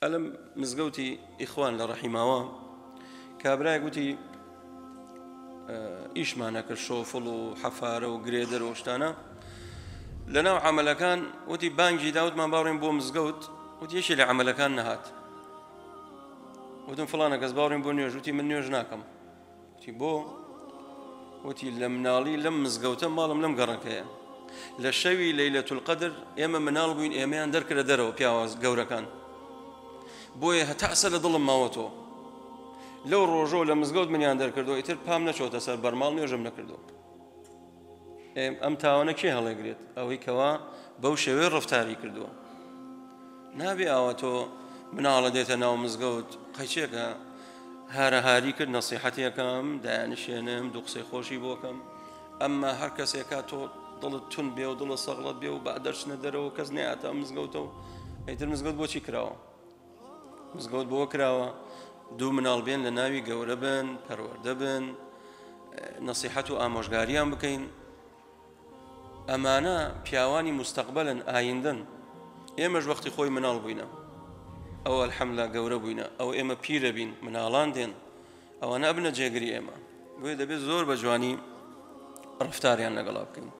ئەلم مزگەوتی ئیخوان لە ڕەحیماوە کابرای گوتی ئیشمانە کرد شۆفڵ و حەفارە و گرێدەر و شتانە لەناو عەمەلەکان وتی بانگی داوتمان باوڕێن بۆ مزگەوت وتی یەکێ لە عەمەلەکان نەهات وتم فڵانە کەس باوڕێن بۆ نوێژ وتی من نوێژ ناکەم وتی بۆ وتی لە مناڵی لەم مزگەوتە ماڵم لەم گەڕەکەیە لە شەوی لەیلەتول القەدر ئێمە مناڵ بووین ئێمەیان دەرکرە دەرەوە پیاوە گەورەکان بۆیە هەتا ئەسە لە دڵم ماوەتەوە لەو ڕۆژۆ لە مزگەوت منیان دەرکردەوە ئیتر پام نەچۆتە سەر بەرماڵ نوێژم نەکردەوە ئەم تاوانە کێ هەڵێگرێت ئەوەی کەوا بەو شێوەیە ڕەفتاری کردووە نابێ ئاوە تۆ مناڵە دێتە ناو مزگەوت قەیچێکە هارەهاری کرد نەسیحەتیەکەم دایانشێنم دوو قسەی خۆشی بۆکەم ئەمما هەر کەسێکا تۆ دڵت تون بێ و دڵت سەغڵت بێ و با دەرچنە دەرەوە کەس نەیاتە مزگەوتە و ئەیتر مزگەوت بۆچی کراوە مزگەوت بۆ کراوە دوو مناڵ بێن لە ناوی گەورە بن پەروەردە بن نەسیحەت و ئامۆژگاریان بکەین ئەمانە پیاوانی مستەقبەلن ئایندەن ئێمەش وەختی خۆی مناڵ بووینە ئەو ئەلحەمدولیلا گەورە بووینە ئەو ئێمە پیرە بین مناڵان دێن ئەوانە ئەبنە جێگری ئێمە بۆیە دەبێت زۆر بە جوانی ڕەفتاریان لەگەڵا بکەین